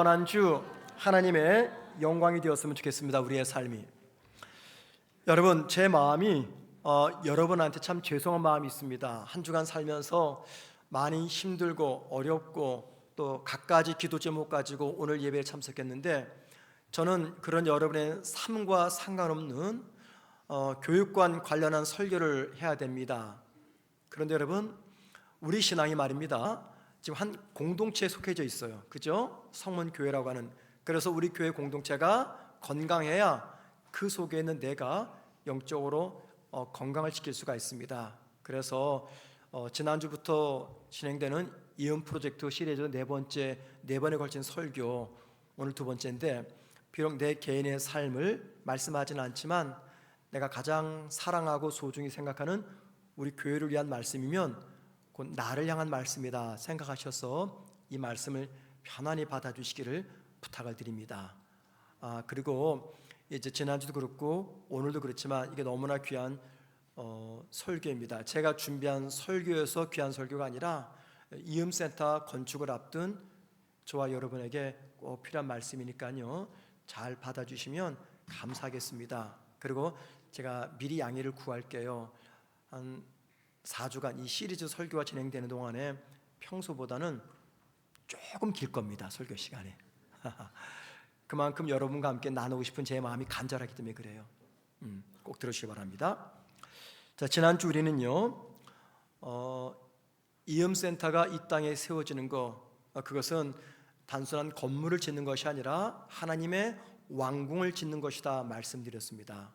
한 주 하나님의 영광이 되었으면 좋겠습니다. 우리의 삶이. 여러분, 제 마음이 여러분한테 참 죄송한 마음이 있습니다. 한 주간 살면서 많이 힘들고 어렵고 또 갖가지 기도 제목 가지고 오늘 예배에 참석했는데, 저는 그런 여러분의 삶과 상관없는 교육관 관련한 설교를 해야 됩니다. 그런데 여러분, 우리 신앙이 말입니다, 지금 한 공동체에 속해져 있어요. 그죠? 성문교회라고 하는. 그래서 우리 교회 공동체가 건강해야 그 속에 있는 내가 영적으로 건강을 지킬 수가 있습니다. 그래서 지난주부터 진행되는 이음 프로젝트 시리즈 네 번에 걸친 설교, 오늘 두 번째인데, 비록 내 개인의 삶을 말씀하지는 않지만 내가 가장 사랑하고 소중히 생각하는 우리 교회를 위한 말씀이면 곧 나를 향한 말씀이다 생각하셔서 이 말씀을 편안히 받아주시기를 부탁을 드립니다. 그리고 이제 지난주도 그렇고 오늘도 그렇지만 이게 너무나 귀한 설교입니다. 제가 준비한 설교여서 귀한 설교가 아니라 이음센터 건축을 앞둔 저와 여러분에게 꼭 필요한 말씀이니까요, 잘 받아주시면 감사하겠습니다. 그리고 제가 미리 양해를 구할게요. 한 4주간 이 시리즈 설교가 진행되는 동안에 평소보다는 조금 길 겁니다. 설교 시간에. 그만큼 여러분과 함께 나누고 싶은 제 마음이 간절하기 때문에 그래요. 꼭 들으시기 바랍니다. 자, 지난주 우리는요, 이음센터가 이 땅에 세워지는 그것은 단순한 건물을 짓는 것이 아니라 하나님의 왕궁을 짓는 것이다 말씀드렸습니다.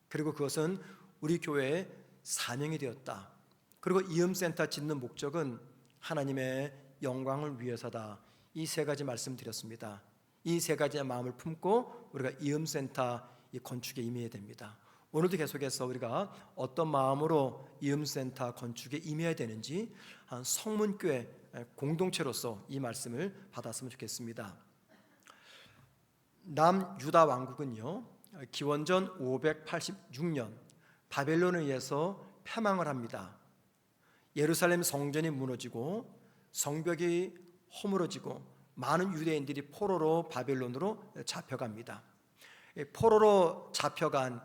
그리고 그것은 우리 교회의 사명이 되었다. 그리고 이음센터 짓는 목적은 하나님의 영광을 위해서다. 이 세 가지 말씀드렸습니다. 이 세 가지의 마음을 품고 우리가 이음센터 이 건축에 임해야 됩니다. 오늘도 계속해서 우리가 어떤 마음으로 이음센터 건축에 임해야 되는지 한 성문교회 공동체로서 이 말씀을 받았으면 좋겠습니다. 남유다 왕국은요, 기원전 586년 바벨론에 의해서 패망을 합니다. 예루살렘 성전이 무너지고 성벽이 허물어지고 많은 유대인들이 포로로 바벨론으로 잡혀갑니다. 포로로 잡혀간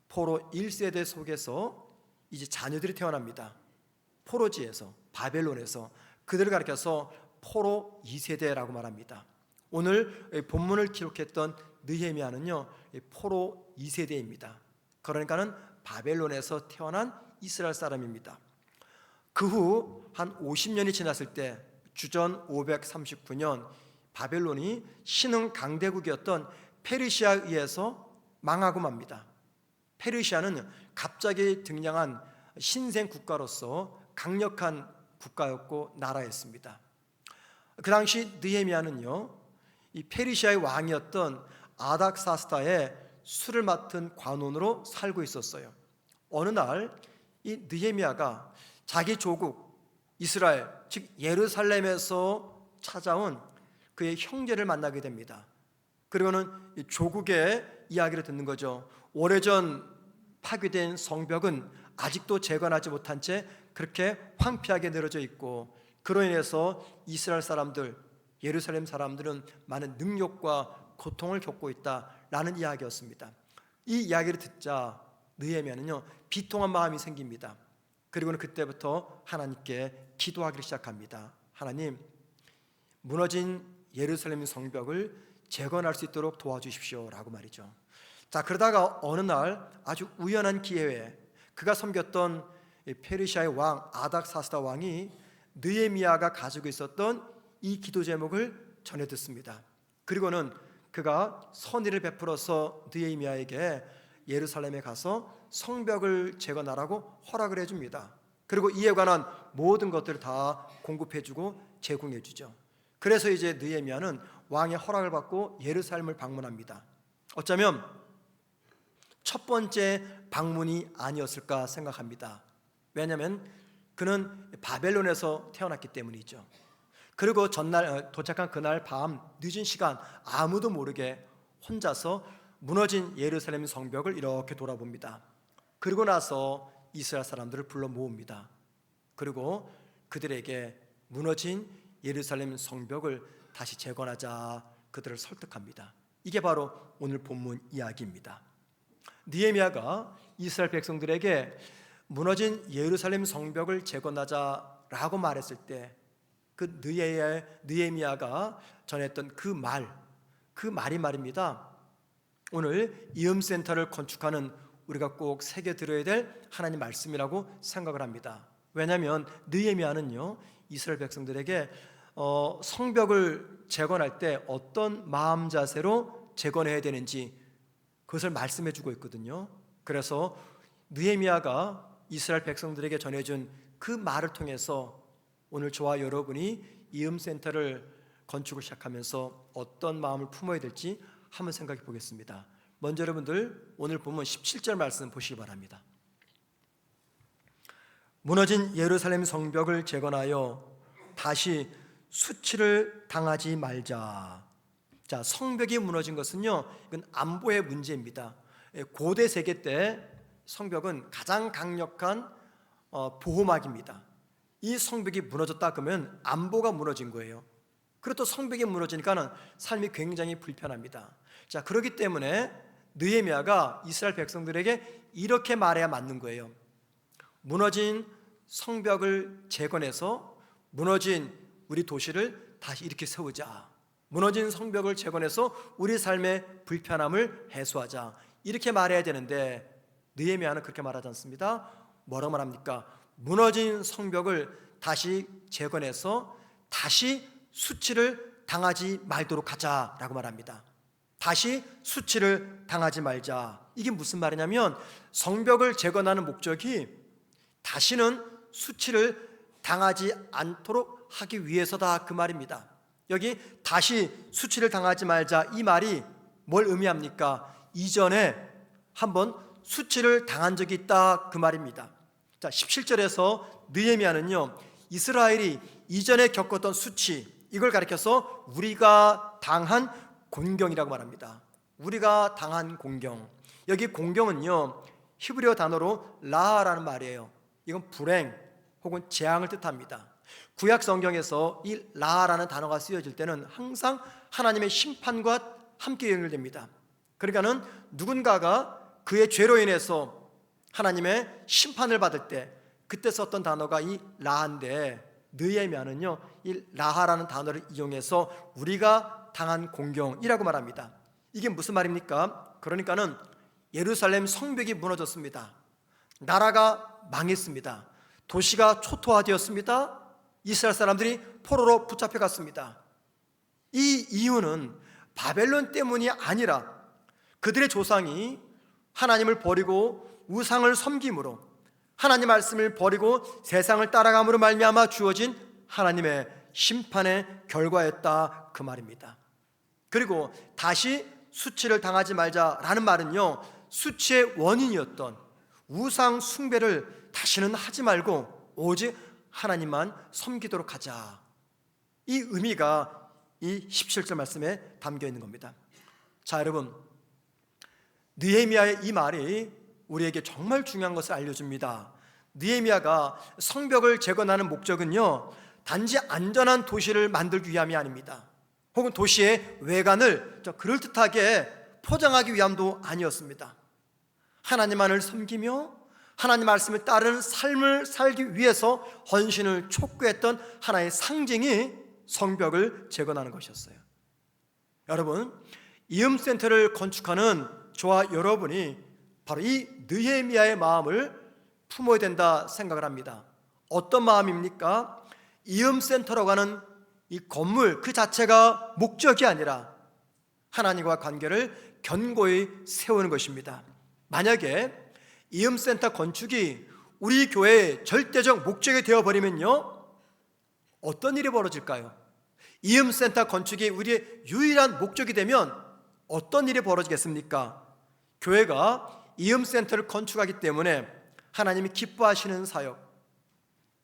포로 1세대 속에서 이제 자녀들이 태어납니다. 포로지에서, 바벨론에서. 그들을 가리켜서 포로 2세대라고 말합니다. 오늘 본문을 기록했던 느헤미야는요, 포로 2세대입니다. 그러니까는 바벨론에서 태어난 이스라엘 사람입니다. 그 후 한 50년이 지났을 때 주전 539년 바벨론이 신흥 강대국이었던 페르시아에 의해서 망하고 맙니다. 페르시아는 갑자기 등장한 신생 국가로서 강력한 국가였고 나라였습니다. 그 당시 느헤미야는요, 이 페르시아의 왕이었던 아닥사스다의 술을 맡은 관원으로 살고 있었어요. 어느 날 이 느헤미야가 자기 조국 이스라엘, 즉 예루살렘에서 찾아온 그의 형제를 만나게 됩니다. 그리고는 조국의 이야기를 듣는 거죠. 오래전 파괴된 성벽은 아직도 재건하지 못한 채 그렇게 황폐하게 늘어져 있고, 그로 인해서 이스라엘 사람들, 예루살렘 사람들은 많은 능욕과 고통을 겪고 있다라는 이야기였습니다. 이 이야기를 듣자 느헤미야는요, 비통한 마음이 생깁니다. 그리고는 그때부터 하나님께 기도하기를 시작합니다. 하나님, 무너진 예루살렘 성벽을 재건할 수 있도록 도와주십시오 라고 말이죠. 자, 그러다가 어느 날 아주 우연한 기회에 그가 섬겼던 페르시아의 왕 아닥사스다 왕이 느헤미야가 가지고 있었던 이 기도 제목을 전해 듣습니다. 그리고는 그가 선의를 베풀어서 느헤미야에게 예루살렘에 가서 성벽을 재건하라고 허락을 해줍니다. 그리고 이에 관한 모든 것들을 다 공급해주고 제공해주죠. 그래서 이제 느헤미야는 왕의 허락을 받고 예루살렘을 방문합니다. 어쩌면 첫 번째 방문이 아니었을까 생각합니다. 왜냐하면 그는 바벨론에서 태어났기 때문이죠. 그리고 전날 도착한 그날 밤 늦은 시간 아무도 모르게 혼자서 무너진 예루살렘 성벽을 이렇게 돌아봅니다. 그리고 나서 이스라엘 사람들을 불러 모읍니다. 그리고 그들에게 무너진 예루살렘 성벽을 다시 재건하자, 그들을 설득합니다. 이게 바로 오늘 본문 이야기입니다. 느헤미야가 이스라엘 백성들에게 무너진 예루살렘 성벽을 재건하자라고 말했을 때 그 느헤미야가 전했던 그 말이 말입니다. 오늘 이음센터를 건축하는 우리가 꼭 새겨 들어야 될 하나님 말씀이라고 생각을 합니다. 왜냐하면 느헤미야는요, 이스라엘 백성들에게 성벽을 재건할 때 어떤 마음 자세로 재건해야 되는지 그것을 말씀해 주고 있거든요. 그래서 느헤미야가 이스라엘 백성들에게 전해준 그 말을 통해서 오늘 저와 여러분이 이음센터를 건축을 시작하면서 어떤 마음을 품어야 될지 한번 생각해 보겠습니다. 먼저 여러분들 오늘 본문 17절 말씀 보시기 바랍니다. 무너진 예루살렘 성벽을 재건하여 다시 수치를 당하지 말자. 자, 성벽이 무너진 것은요, 이건 안보의 문제입니다. 고대 세계 때 성벽은 가장 강력한 보호막입니다. 이 성벽이 무너졌다 그러면 안보가 무너진 거예요. 그리고 또 성벽이 무너지니까는 삶이 굉장히 불편합니다. 자, 그렇기 때문에 느헤미야가 이스라엘 백성들에게 이렇게 말해야 맞는 거예요. 무너진 성벽을 재건해서 무너진 우리 도시를 다시 이렇게 세우자. 무너진 성벽을 재건해서 우리 삶의 불편함을 해소하자. 이렇게 말해야 되는데 느헤미야는 그렇게 말하지 않습니다. 뭐라고 말합니까? 무너진 성벽을 다시 재건해서 다시 수치를 당하지 말도록 하자라고 말합니다. 다시 수치를 당하지 말자. 이게 무슨 말이냐면 성벽을 재건하는 목적이 다시는 수치를 당하지 않도록 하기 위해서다, 그 말입니다. 여기 다시 수치를 당하지 말자, 이 말이 뭘 의미합니까? 이전에 한번 수치를 당한 적이 있다, 그 말입니다. 자, 17절에서 느헤미야는요, 이스라엘이 이전에 겪었던 수치, 이걸 가리켜서 우리가 당한 곤경이라고 말합니다. 우리가 당한 공경. 여기 공경은요, 히브리어 단어로 라라는 말이에요. 이건 불행 혹은 재앙을 뜻합니다. 구약 성경에서 이 라라는 단어가 쓰여질 때는 항상 하나님의 심판과 함께 연결됩니다. 그러니까는 누군가가 그의 죄로 인해서 하나님의 심판을 받을 때 그때 썼던 단어가 이 라한데, 느헤미야는요, 이 라하라는 단어를 이용해서 우리가 당한 공경이라고 말합니다. 이게 무슨 말입니까? 그러니까는 예루살렘 성벽이 무너졌습니다. 나라가 망했습니다. 도시가 초토화되었습니다. 이스라엘 사람들이 포로로 붙잡혀갔습니다. 이 이유는 바벨론 때문이 아니라 그들의 조상이 하나님을 버리고 우상을 섬김으로, 하나님 말씀을 버리고 세상을 따라감으로 말미암아 주어진 하나님의 심판의 결과였다, 그 말입니다. 그리고 다시 수치를 당하지 말자라는 말은요, 수치의 원인이었던 우상 숭배를 다시는 하지 말고 오직 하나님만 섬기도록 하자. 이 의미가 이 17절 말씀에 담겨 있는 겁니다. 자, 여러분, 느헤미야의 이 말이 우리에게 정말 중요한 것을 알려줍니다. 느헤미야가 성벽을 재건하는 목적은요, 단지 안전한 도시를 만들기 위함이 아닙니다. 혹은 도시의 외관을 그럴듯하게 포장하기 위함도 아니었습니다. 하나님만을 섬기며 하나님 말씀을 따르는 삶을 살기 위해서 헌신을 촉구했던 하나의 상징이 성벽을 재건하는 것이었어요. 여러분, 이음센터를 건축하는 저와 여러분이 바로 이 느헤미야의 마음을 품어야 된다 생각을 합니다. 어떤 마음입니까? 이음센터라고 하는 이 건물 그 자체가 목적이 아니라 하나님과 관계를 견고히 세우는 것입니다. 만약에 이음센터 건축이 우리 교회의 절대적 목적이 되어버리면요, 어떤 일이 벌어질까요? 이음센터 건축이 우리의 유일한 목적이 되면 어떤 일이 벌어지겠습니까? 교회가 이음센터를 건축하기 때문에 하나님이 기뻐하시는 사역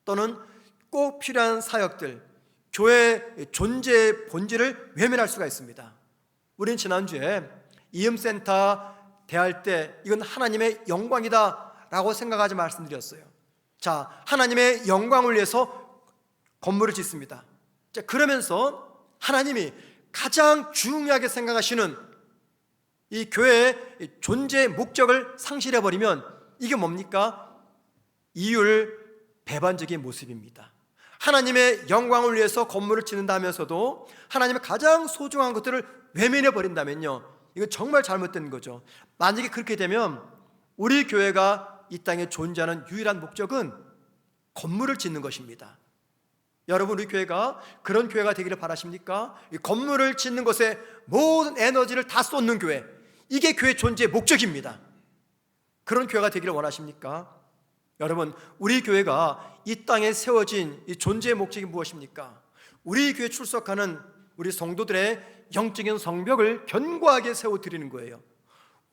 또는 꼭 필요한 사역들, 교회의 존재의 본질을 외면할 수가 있습니다. 우리는 지난주에 이음센터 대할 때 이건 하나님의 영광이다 라고 생각하지 말씀드렸어요. 자, 하나님의 영광을 위해서 건물을 짓습니다. 자, 그러면서 하나님이 가장 중요하게 생각하시는 이 교회의 존재의 목적을 상실해버리면 이게 뭡니까? 이율 배반적인 모습입니다. 하나님의 영광을 위해서 건물을 짓는다면서도 하나님의 가장 소중한 것들을 외면해 버린다면요, 이건 정말 잘못된 거죠. 만약에 그렇게 되면 우리 교회가 이 땅에 존재하는 유일한 목적은 건물을 짓는 것입니다. 여러분, 우리 교회가 그런 교회가 되기를 바라십니까? 이 건물을 짓는 것에 모든 에너지를 다 쏟는 교회, 이게 교회 존재의 목적입니다. 그런 교회가 되기를 원하십니까? 여러분, 우리 교회가 이 땅에 세워진 이 존재의 목적이 무엇입니까? 우리 교회에 출석하는 우리 성도들의 영적인 성벽을 견고하게 세워드리는 거예요.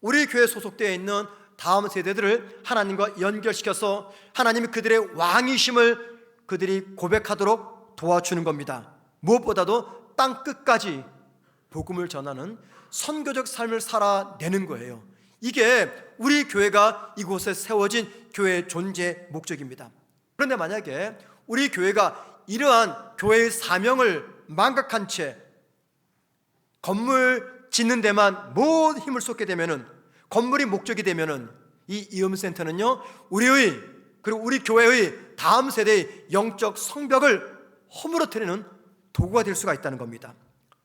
우리 교회에 소속되어 있는 다음 세대들을 하나님과 연결시켜서 하나님이 그들의 왕이심을 그들이 고백하도록 도와주는 겁니다. 무엇보다도 땅 끝까지 복음을 전하는 선교적 삶을 살아내는 거예요. 이게 우리 교회가 이곳에 세워진 교회의 존재 목적입니다. 그런데 만약에 우리 교회가 이러한 교회의 사명을 망각한 채 건물 짓는 데만 모든 힘을 쏟게 되면은, 건물이 목적이 되면은 이 이음센터는요, 우리의 그리고 우리 교회의 다음 세대의 영적 성벽을 허물어뜨리는 도구가 될 수가 있다는 겁니다.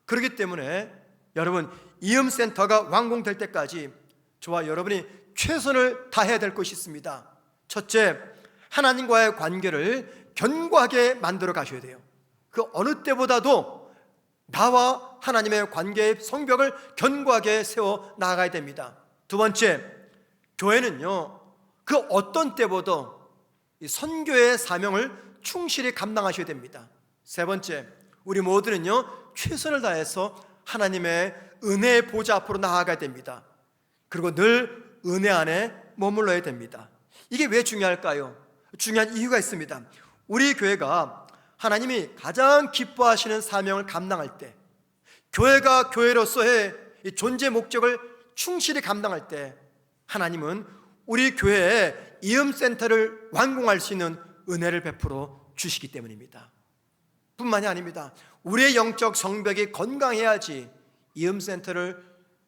그렇기 때문에 여러분, 이음센터가 완공될 때까지 저와 여러분이 최선을 다해야 될 것이 있습니다. 첫째, 하나님과의 관계를 견고하게 만들어 가셔야 돼요. 그 어느 때보다도 나와 하나님의 관계의 성벽을 견고하게 세워 나가야 됩니다. 두 번째, 교회는요, 그 어떤 때보다 이 선교의 사명을 충실히 감당하셔야 됩니다. 세 번째, 우리 모두는요, 최선을 다해서 하나님의 은혜의 보좌 앞으로 나아가야 됩니다. 그리고 늘 은혜 안에 머물러야 됩니다. 이게 왜 중요할까요? 중요한 이유가 있습니다. 우리 교회가 하나님이 가장 기뻐하시는 사명을 감당할 때, 교회가 교회로서의 이 존재 목적을 충실히 감당할 때, 하나님은 우리 교회에 이음센터를 완공할 수 있는 은혜를 베풀어 주시기 때문입니다. 뿐만이 아닙니다. 우리의 영적 성벽이 건강해야지 이음센터를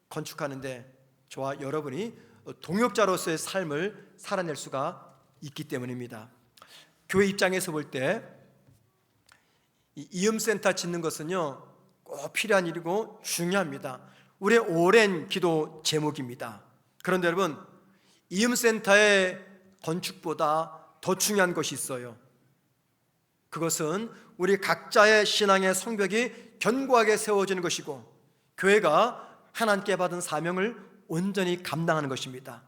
건축하는데 저와 여러분이 동역자로서의 삶을 살아낼 수가 있기 때문입니다. 교회 입장에서 볼 때 이음센터 짓는 것은요, 꼭 필요한 일이고 중요합니다. 우리의 오랜 기도 제목입니다. 그런데 여러분, 이음센터의 건축보다 더 중요한 것이 있어요. 그것은 우리 각자의 신앙의 성벽이 견고하게 세워지는 것이고, 교회가 하나님께 받은 사명을 온전히 감당하는 것입니다.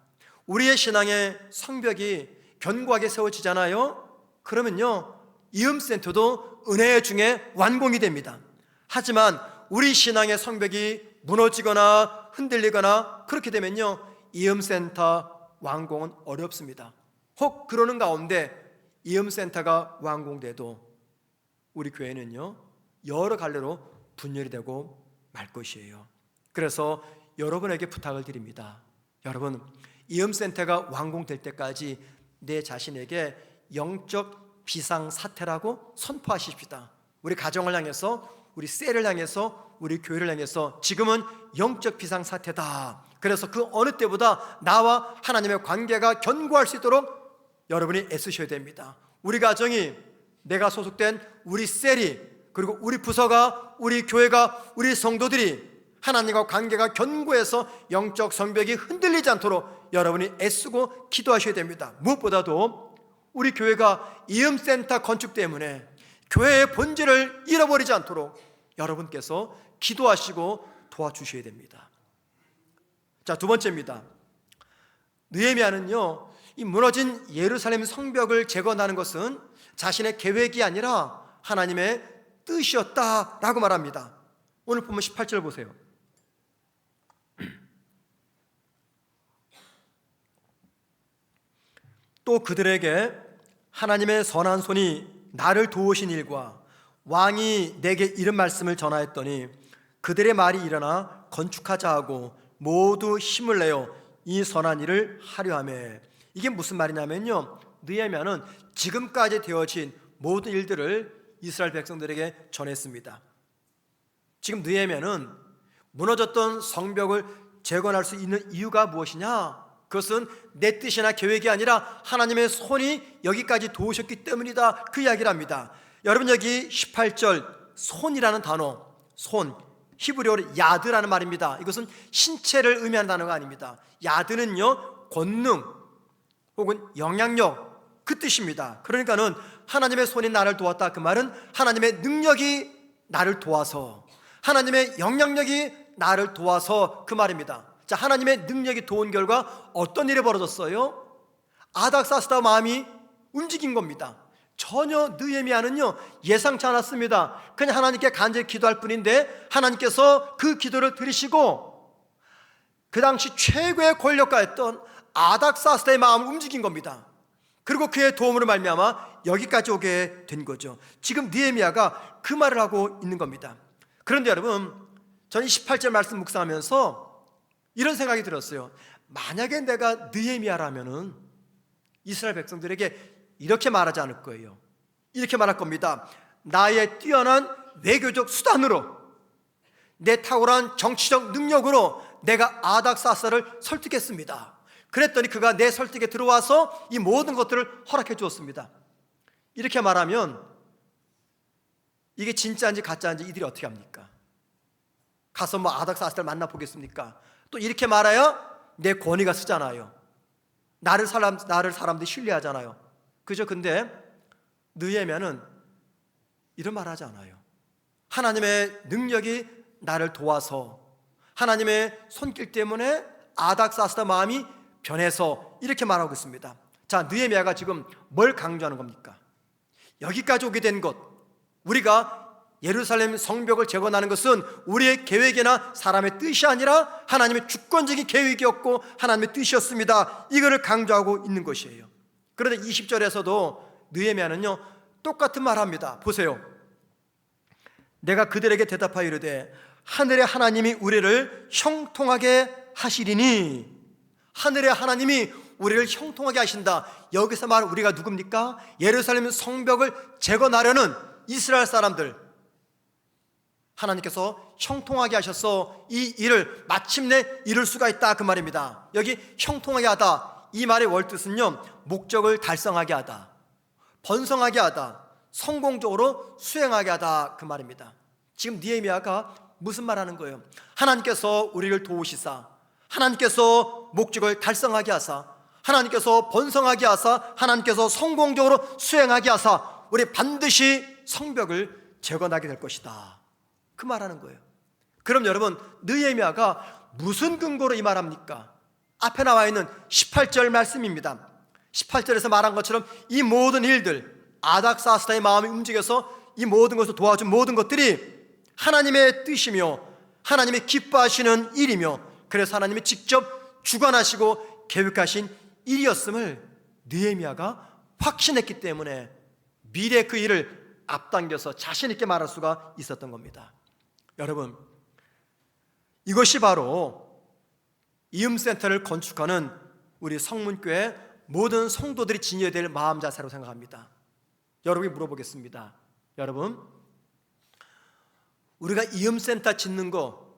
우리의 신앙의 성벽이 견고하게 세워지잖아요. 그러면요, 이음센터도 은혜 중에 완공이 됩니다. 하지만 우리 신앙의 성벽이 무너지거나 흔들리거나 그렇게 되면요, 이음센터 완공은 어렵습니다. 혹 그러는 가운데 이음센터가 완공돼도 우리 교회는요, 여러 갈래로 분열이 되고 말 것이에요. 그래서 여러분에게 부탁을 드립니다. 여러분, 이음센터가 완공될 때까지 내 자신에게 영적 비상사태라고 선포하십시다. 우리 가정을 향해서, 우리 셀을 향해서, 우리 교회를 향해서 지금은 영적 비상사태다. 그래서 그 어느 때보다 나와 하나님의 관계가 견고할 수 있도록 여러분이 애쓰셔야 됩니다. 우리 가정이, 내가 소속된 우리 셀이, 그리고 우리 부서가, 우리 교회가, 우리 성도들이 하나님과 관계가 견고해서 영적 성벽이 흔들리지 않도록 여러분이 애쓰고 기도하셔야 됩니다. 무엇보다도 우리 교회가 이음센터 건축 때문에 교회의 본질을 잃어버리지 않도록 여러분께서 기도하시고 도와주셔야 됩니다. 자, 두 번째입니다. 느헤미야는요, 이 무너진 예루살렘 성벽을 재건하는 것은 자신의 계획이 아니라 하나님의 뜻이었다라고 말합니다. 오늘 보면 18절 보세요. 또 그들에게 하나님의 선한 손이 나를 도우신 일과 왕이 내게 이런 말씀을 전하였더니 그들의 말이 일어나 건축하자 하고 모두 힘을 내어 이 선한 일을 하려 하매. 이게 무슨 말이냐면요, 느헤미야는 지금까지 되어진 모든 일들을 이스라엘 백성들에게 전했습니다. 지금 느헤미야는 무너졌던 성벽을 재건할 수 있는 이유가 무엇이냐? 그것은 내 뜻이나 계획이 아니라 하나님의 손이 여기까지 도우셨기 때문이다, 그 이야기를 합니다. 여러분, 여기 18절 손이라는 단어, 손, 히브리어로 야드라는 말입니다. 이것은 신체를 의미하는 단어가 아닙니다. 야드는요, 권능 혹은 영향력, 그 뜻입니다. 그러니까는 하나님의 손이 나를 도왔다, 그 말은 하나님의 능력이 나를 도와서, 하나님의 영향력이 나를 도와서, 그 말입니다. 자, 하나님의 능력이 도운 결과 어떤 일이 벌어졌어요? 아닥사스다 마음이 움직인 겁니다. 전혀 느헤미야는요, 예상치 않았습니다. 그냥 하나님께 간절히 기도할 뿐인데 하나님께서 그 기도를 들으시고 그 당시 최고의 권력가였던 아닥사스다의 마음을 움직인 겁니다. 그리고 그의 도움으로 말미암아 여기까지 오게 된 거죠. 지금 느헤미야가 그 말을 하고 있는 겁니다. 그런데 여러분, 저는 18절 말씀 묵상하면서 이런 생각이 들었어요. 만약에 내가 느헤미야라면은 이스라엘 백성들에게 이렇게 말하지 않을 거예요. 이렇게 말할 겁니다. 나의 뛰어난 외교적 수단으로, 내 탁월한 정치적 능력으로 내가 아닥사스다를 설득했습니다. 그랬더니 그가 내 설득에 들어와서 이 모든 것들을 허락해 주었습니다. 이렇게 말하면 이게 진짜인지 가짜인지 이들이 어떻게 합니까? 가서 뭐 아닥사스다를 만나보겠습니까? 또 이렇게 말해야 내 권위가 쓰잖아요. 나를 사람들이 신뢰하잖아요. 그죠? 근데 느헤미야는 이런 말 하지 않아요. 하나님의 능력이 나를 도와서, 하나님의 손길 때문에 아닥사스다 마음이 변해서, 이렇게 말하고 있습니다. 자, 느헤미야가 지금 뭘 강조하는 겁니까? 여기까지 오게 된 것, 우리가 예루살렘 성벽을 재건하는 것은 우리의 계획이나 사람의 뜻이 아니라 하나님의 주권적인 계획이었고 하나님의 뜻이었습니다. 이거를 강조하고 있는 것이에요. 그런데 20절에서도 느헤미야는요, 똑같은 말 합니다. 보세요. 내가 그들에게 대답하여 이르되 하늘의 하나님이 우리를 형통하게 하시리니, 하늘의 하나님이 우리를 형통하게 하신다. 여기서 말 우리가 누굽니까? 예루살렘 성벽을 재건하려는 이스라엘 사람들, 하나님께서 형통하게 하셔서 이 일을 마침내 이룰 수가 있다, 그 말입니다. 여기 형통하게 하다, 이 말의 월뜻은요, 목적을 달성하게 하다, 번성하게 하다, 성공적으로 수행하게 하다, 그 말입니다. 지금 느헤미야가 무슨 말 하는 거예요? 하나님께서 우리를 도우시사, 하나님께서 목적을 달성하게 하사, 하나님께서 번성하게 하사, 하나님께서 성공적으로 수행하게 하사 우리 반드시 성벽을 재건하게 될 것이다, 그 말하는 거예요. 그럼 여러분, 느헤미야가 무슨 근거로 이 말합니까? 앞에 나와 있는 18절 말씀입니다. 18절에서 말한 것처럼 이 모든 일들, 아닥사스다의 마음이 움직여서 이 모든 것을 도와준 모든 것들이 하나님의 뜻이며 하나님이 기뻐하시는 일이며, 그래서 하나님이 직접 주관하시고 계획하신 일이었음을 느헤미야가 확신했기 때문에 미래 그 일을 앞당겨서 자신 있게 말할 수가 있었던 겁니다. 여러분, 이것이 바로 이음센터를 건축하는 우리 성문교회 모든 성도들이 지녀야 될 마음 자세로 생각합니다. 여러분이 물어보겠습니다. 여러분, 우리가 이음센터 짓는 거,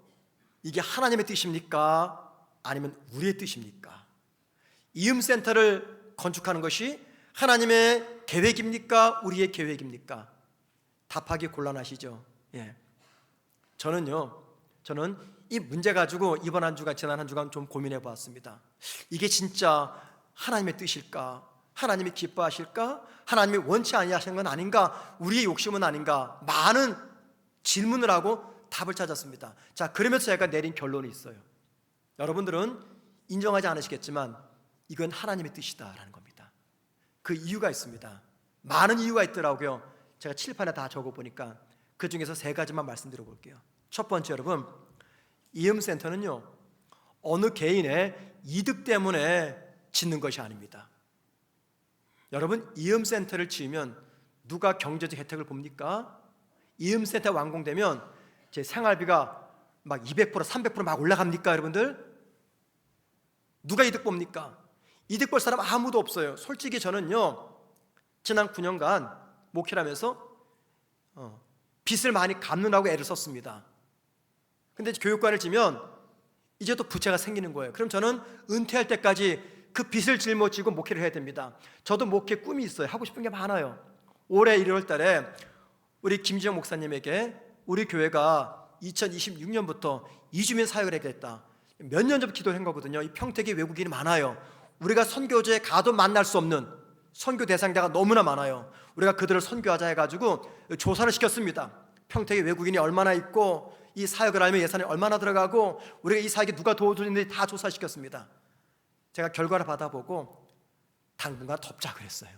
이게 하나님의 뜻입니까? 아니면 우리의 뜻입니까? 이음센터를 건축하는 것이 하나님의 계획입니까? 우리의 계획입니까? 답하기 곤란하시죠? 예. 저는 이 문제 가지고 이번 한 주간, 지난 한 주간 좀 고민해 보았습니다. 이게 진짜 하나님의 뜻일까? 하나님이 기뻐하실까? 하나님이 원치 아니하시는 건 아닌가? 우리의 욕심은 아닌가? 많은 질문을 하고 답을 찾았습니다. 자, 그러면서 제가 내린 결론이 있어요. 여러분들은 인정하지 않으시겠지만 이건 하나님의 뜻이다라는 겁니다. 그 이유가 있습니다. 많은 이유가 있더라고요. 제가 칠판에 다 적어보니까 그 중에서 3가지만 말씀드려 볼게요. 첫 번째, 여러분, 이음센터는요, 어느 개인의 이득 때문에 짓는 것이 아닙니다. 여러분, 이음센터를 지으면 누가 경제적 혜택을 봅니까? 이음센터 완공되면 제 생활비가 막 200%, 300% 올라갑니까, 여러분들? 누가 이득 봅니까? 이득 볼 사람 아무도 없어요. 솔직히 저는요, 지난 9년간 목회를 하면서 빚을 많이 갚느라고 애를 썼습니다. 근데 교육관을 지면 이제 또 부채가 생기는 거예요. 그럼 저는 은퇴할 때까지 그 빚을 짊어지고 목회를 해야 됩니다. 저도 목회 꿈이 있어요. 하고 싶은 게 많아요. 올해 1월 달에 우리 김지영 목사님에게 우리 교회가 2026년부터 이주민 사역을 하겠다. 몇 년 전부터 기도를 한 거거든요. 이 평택에 외국인이 많아요. 우리가 선교지에 가도 만날 수 없는 선교 대상자가 너무나 많아요. 우리가 그들을 선교하자 해가지고 조사를 시켰습니다. 평택에 외국인이 얼마나 있고 이 사역을 하려면 예산이 얼마나 들어가고 우리가 이 사역에 누가 도와주는지 다 조사시켰습니다. 제가 결과를 받아보고 당분간 덮자 그랬어요.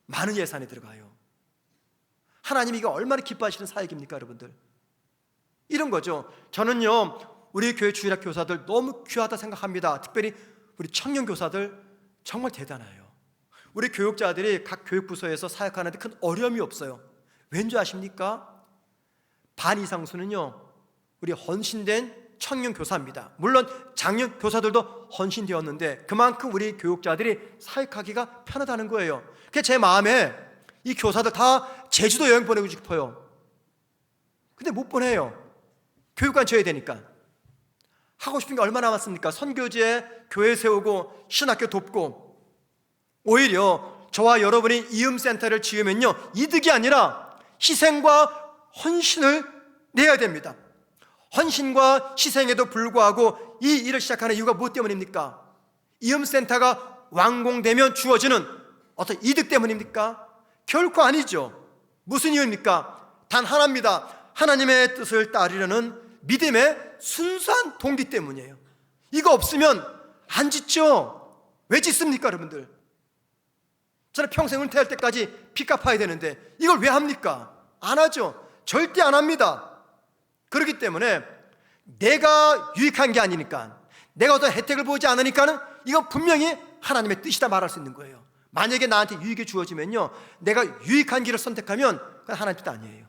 많은 예산이 들어가요. 하나님이 이거 얼마나 기뻐하시는 사역입니까, 여러분들? 이런 거죠. 저는요, 우리 교회 주일학 교사들 너무 귀하다 생각합니다. 특별히 우리 청년 교사들 정말 대단해요. 우리 교육자들이 각 교육부서에서 사역하는데 큰 어려움이 없어요. 왠지 아십니까? 반 이상수는요, 우리 헌신된 청년 교사입니다. 물론 장년 교사들도 헌신되었는데 그만큼 우리 교육자들이 사역하기가 편하다는 거예요. 그게 제 마음에 이 교사들 다 제주도 여행 보내고 싶어요. 근데 못 보내요. 교육관 줘야 되니까. 하고 싶은 게 얼마나 많습니까? 선교지에 교회 세우고 신학교 돕고. 오히려 저와 여러분이 이음센터를 지으면요, 이득이 아니라 희생과 헌신을 내야 됩니다. 헌신과 희생에도 불구하고 이 일을 시작하는 이유가 무엇 때문입니까? 이음센터가 완공되면 주어지는 어떤 이득 때문입니까? 결코 아니죠. 무슨 이유입니까? 단 하나입니다. 하나님의 뜻을 따르려는 믿음의 순수한 동기 때문이에요. 이거 없으면 안 짓죠. 왜 짓습니까, 여러분들? 저는 평생 은퇴할 때까지 빚 갚아야 되는데 이걸 왜 합니까? 안 하죠. 절대 안 합니다. 그렇기 때문에 내가 유익한 게 아니니까, 내가 어떤 혜택을 보지 않으니까는 이건 분명히 하나님의 뜻이다 말할 수 있는 거예요. 만약에 나한테 유익이 주어지면요, 내가 유익한 길을 선택하면 그건 하나님 뜻 아니에요.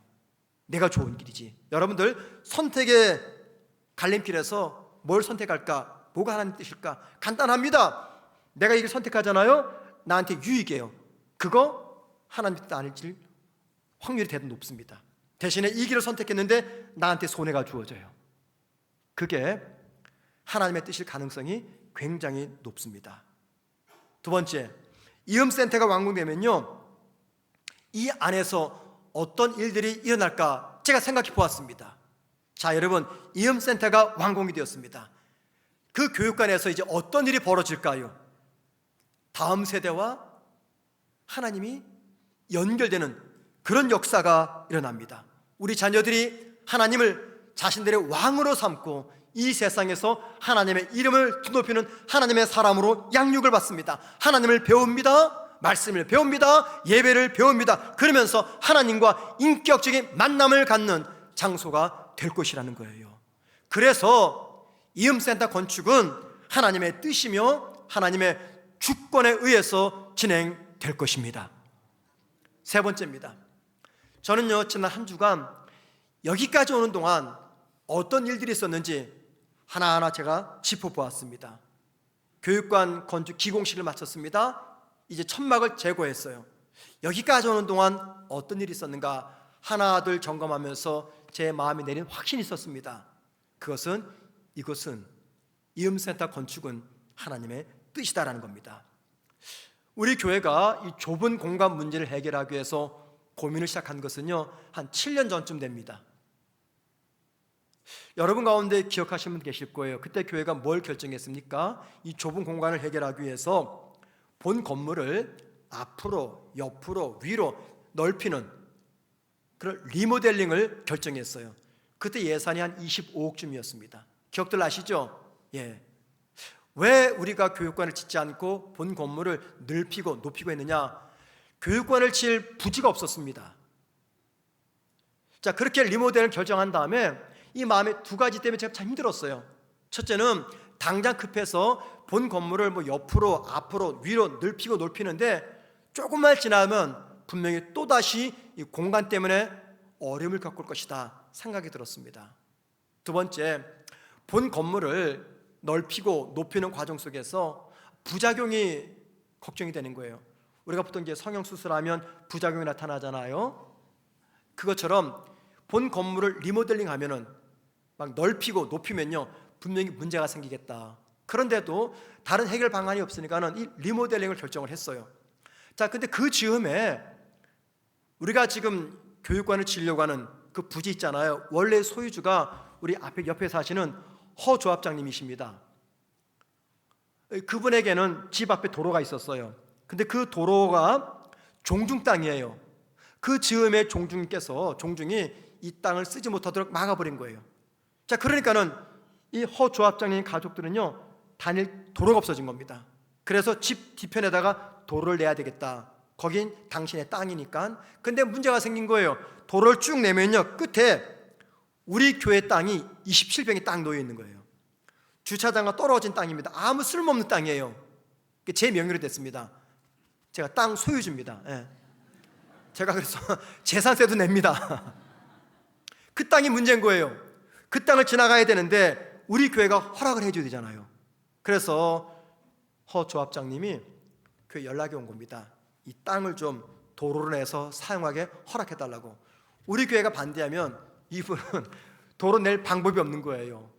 내가 좋은 길이지. 여러분들 선택의 갈림길에서 뭘 선택할까? 뭐가 하나님 뜻일까? 간단합니다. 내가 이걸 선택하잖아요. 나한테 유익이에요. 그거 하나님 뜻 아닐지 확률이 대단히 높습니다. 대신에 이 길을 선택했는데 나한테 손해가 주어져요. 그게 하나님의 뜻일 가능성이 굉장히 높습니다. 두 번째, 이음센터가 완공되면요, 이 안에서 어떤 일들이 일어날까 제가 생각해 보았습니다. 자, 여러분, 이음센터가 완공이 되었습니다. 그 교육관에서 이제 어떤 일이 벌어질까요? 다음 세대와 하나님이 연결되는 그런 역사가 일어납니다. 우리 자녀들이 하나님을 자신들의 왕으로 삼고 이 세상에서 하나님의 이름을 높이는 하나님의 사람으로 양육을 받습니다. 하나님을 배웁니다. 말씀을 배웁니다. 예배를 배웁니다. 그러면서 하나님과 인격적인 만남을 갖는 장소가 될 것이라는 거예요. 그래서 이음센터 건축은 하나님의 뜻이며 하나님의 주권에 의해서 진행될 것입니다. 세 번째입니다. 저는요, 지난 한 주간 여기까지 오는 동안 어떤 일들이 있었는지 하나하나 제가 짚어보았습니다. 교육관 건축 기공식을 마쳤습니다. 이제 천막을 제거했어요. 여기까지 오는 동안 어떤 일이 있었는가 하나둘 점검하면서 제 마음에 내린 확신이 있었습니다. 이것은 이음센터 건축은 하나님의 뜻이다라는 겁니다. 우리 교회가 이 좁은 공간 문제를 해결하기 위해서 고민을 시작한 것은요, 한 7년 전쯤 됩니다. 여러분 가운데 기억하시는 분 계실 거예요. 그때 교회가 뭘 결정했습니까? 이 좁은 공간을 해결하기 위해서 본 건물을 앞으로, 옆으로, 위로 넓히는 그런 리모델링을 결정했어요. 그때 예산이 한 25억쯤이었습니다. 기억들 나시죠? 예. 왜 우리가 교육관을 짓지 않고 본 건물을 넓히고 높이고 했느냐? 교육관을 칠 부지가 없었습니다. 자, 그렇게 리모델을 결정한 다음에 이 마음에 두 가지 때문에 제가 참 힘들었어요. 첫째는 당장 급해서 본 건물을 뭐 옆으로, 앞으로, 위로 넓히고 높이는데 조금만 지나면 분명히 또다시 이 공간 때문에 어려움을 겪을 것이다 생각이 들었습니다. 두 번째, 본 건물을 넓히고 높이는 과정 속에서 부작용이 걱정이 되는 거예요. 우리가 보통 이제 성형수술하면 부작용이 나타나잖아요. 그것처럼 본 건물을 리모델링 하면은 막 넓히고 높이면요 분명히 문제가 생기겠다. 그런데도 다른 해결 방안이 없으니까는 이 리모델링을 결정을 했어요. 자, 근데 그 즈음에 우리가 지금 교육관을 지으려고 하는 그 부지 있잖아요. 원래 소유주가 우리 앞에 옆에 사시는 허 조합장님이십니다. 그분에게는 집 앞에 도로가 있었어요. 근데 그 도로가 종중 땅이에요. 그 즈음에 종중이 이 땅을 쓰지 못하도록 막아버린 거예요. 자, 그러니까는 이 허 조합장님 가족들은요 다닐 도로가 없어진 겁니다. 그래서 집 뒤편에다가 도로를 내야 되겠다. 거긴 당신의 땅이니까. 근데 문제가 생긴 거예요. 도로를 쭉 내면요 끝에 우리 교회 땅이 27평이 딱 놓여 있는 거예요. 주차장과 떨어진 땅입니다. 아무 쓸모없는 땅이에요. 제 명의로 됐습니다. 제가 땅 소유주입니다. 예. 제가 그래서 재산세도 냅니다. 그 땅이 문제인 거예요. 그 땅을 지나가야 되는데 우리 교회가 허락을 해줘야 되잖아요. 그래서 허 조합장님이 그 연락이 온 겁니다. 이 땅을 좀 도로로 내서 사용하게 허락해달라고. 우리 교회가 반대하면 이분은 도로 낼 방법이 없는 거예요.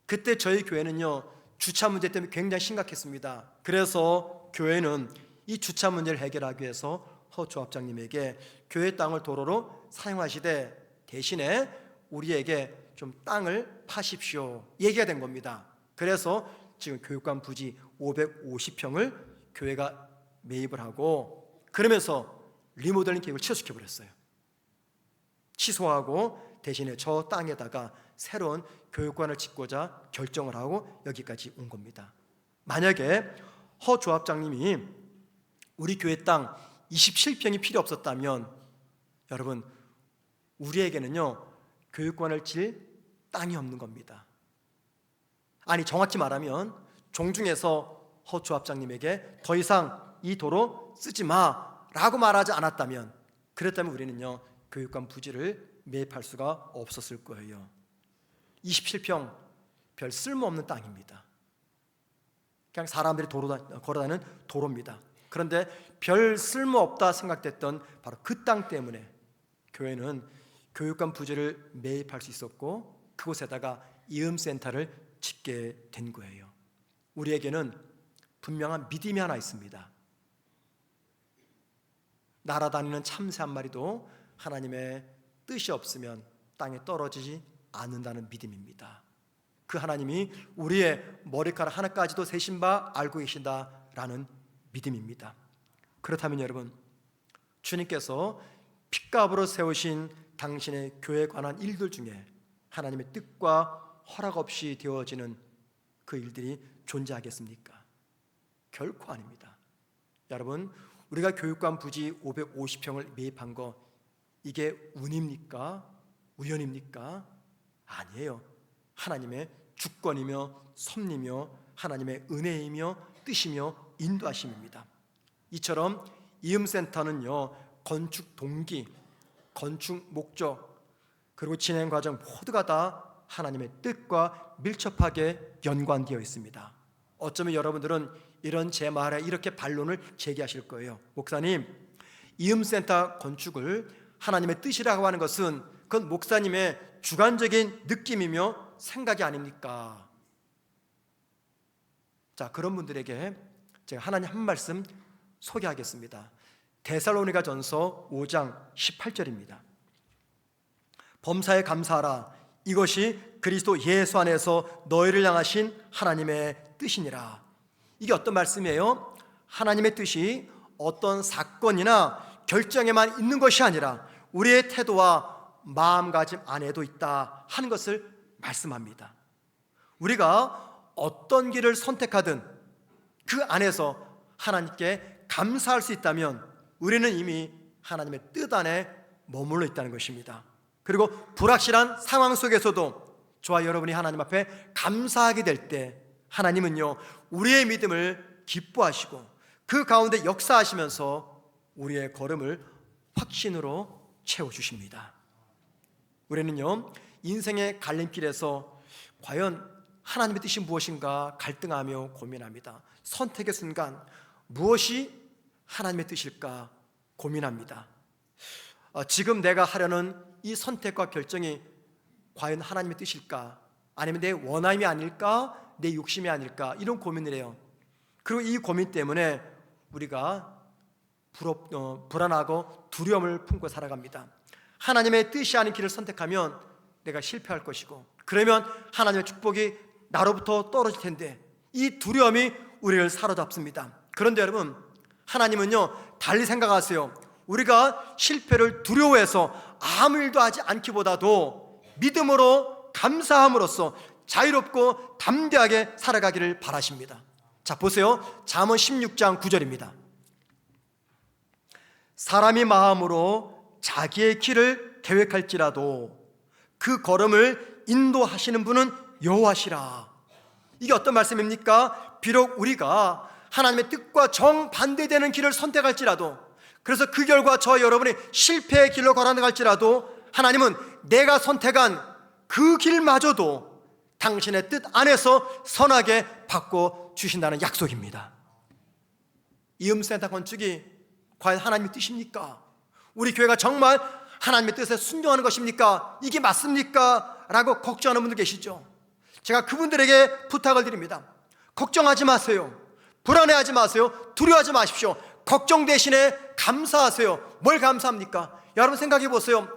그때 저희 교회는요 주차 문제 때문에 굉장히 심각했습니다. 그래서 교회는 이 주차 문제를 해결하기 위해서 허 조합장님에게 교회 땅을 도로로 사용하시되 대신에 우리에게 좀 땅을 파십시오 얘기가 된 겁니다. 그래서 지금 교육관 부지 550평을 교회가 매입을 하고 그러면서 리모델링 계획을 취소시켜 버렸어요. 취소하고 대신에 저 땅에다가 새로운 교육관을 짓고자 결정을 하고 여기까지 온 겁니다. 만약에 허 조합장님이 우리 교회 땅 27평이 필요 없었다면 여러분 우리에게는요 교육관을 질 땅이 없는 겁니다. 아니 정확히 말하면 종중에서 허 조합장님에게 더 이상 이 도로 쓰지 마라고 말하지 않았다면 그랬다면 우리는요 교육관 부지를 매입할 수가 없었을 거예요. 27평 별 쓸모없는 땅입니다. 그냥 사람들이 걸어다니는 도로입니다. 그런데 별 쓸모없다 생각됐던 바로 그 땅 때문에 교회는 교육관 부지를 매입할 수 있었고 그곳에다가 이음센터를 짓게 된 거예요. 우리에게는 분명한 믿음이 하나 있습니다. 날아다니는 참새 한 마리도 하나님의 뜻이 없으면 땅에 떨어지지 않는다는 믿음입니다. 그 하나님이 우리의 머리카락 하나까지도 세신 바 알고 계신다라는 믿음입니다. 그렇다면 여러분 주님께서 핏값으로 세우신 당신의 교회에 관한 일들 중에 하나님의 뜻과 허락 없이 되어지는 그 일들이 존재하겠습니까? 결코 아닙니다. 여러분 우리가 교육관 부지 550평을 매입한 거 이게 운입니까? 우연입니까? 아니에요. 하나님의 주권이며 섭리며 하나님의 은혜이며 뜻이며 인도하심입니다. 이처럼 이음센터는요 건축 동기, 건축 목적 그리고 진행 과정 모두가 다 하나님의 뜻과 밀접하게 연관되어 있습니다. 어쩌면 여러분들은 이런 제 말에 이렇게 반론을 제기하실 거예요. 목사님, 이음센터 건축을 하나님의 뜻이라고 하는 것은 그건 목사님의 주관적인 느낌이며 생각이 아닙니까? 자, 그런 분들에게 제가 하나님 한 말씀 소개하겠습니다. 데살로니가전서 5장 18절입니다. 범사에 감사하라. 이것이 그리스도 예수 안에서 너희를 향하신 하나님의 뜻이니라. 이게 어떤 말씀이에요? 하나님의 뜻이 어떤 사건이나 결정에만 있는 것이 아니라 우리의 태도와 마음가짐 안에도 있다 하는 것을 말씀합니다. 우리가 어떤 길을 선택하든 그 안에서 하나님께 감사할 수 있다면 우리는 이미 하나님의 뜻 안에 머물러 있다는 것입니다. 그리고 불확실한 상황 속에서도 저와 여러분이 하나님 앞에 감사하게 될 때 하나님은요 우리의 믿음을 기뻐하시고 그 가운데 역사하시면서 우리의 걸음을 확신으로 채워주십니다. 우리는요 인생의 갈림길에서 과연 하나님의 뜻이 무엇인가 갈등하며 고민합니다. 선택의 순간 무엇이 하나님의 뜻일까 고민합니다. 지금 내가 하려는 이 선택과 결정이 과연 하나님의 뜻일까? 아니면 내 원함이 아닐까? 내 욕심이 아닐까? 이런 고민을 해요. 그리고 이 고민 때문에 우리가 불안하고 두려움을 품고 살아갑니다. 하나님의 뜻이 아닌 길을 선택하면 내가 실패할 것이고, 그러면 하나님의 축복이 나로부터 떨어질 텐데, 이 두려움이 우리를 사로잡습니다. 그런데 여러분, 하나님은요 달리 생각하세요. 우리가 실패를 두려워해서 아무 일도 하지 않기보다도 믿음으로 감사함으로써 자유롭고 담대하게 살아가기를 바라십니다. 자, 보세요. 잠언 16장 9절입니다. 사람이 마음으로 자기의 길을 계획할지라도 그 걸음을 인도하시는 분은 여호와시라. 이게 어떤 말씀입니까? 비록 우리가 하나님의 뜻과 정반대되는 길을 선택할지라도, 그래서 그 결과 저 여러분이 실패의 길로 걸어나갈지라도, 하나님은 내가 선택한 그 길마저도 당신의 뜻 안에서 선하게 바꿔주신다는 약속입니다. 이음센터 건축이 과연 하나님의 뜻입니까? 우리 교회가 정말 하나님의 뜻에 순종하는 것입니까? 이게 맞습니까? 라고 걱정하는 분들 계시죠? 제가 그분들에게 부탁을 드립니다. 걱정하지 마세요. 불안해하지 마세요. 두려워하지 마십시오. 걱정 대신에 감사하세요. 뭘 감사합니까? 여러분 생각해 보세요.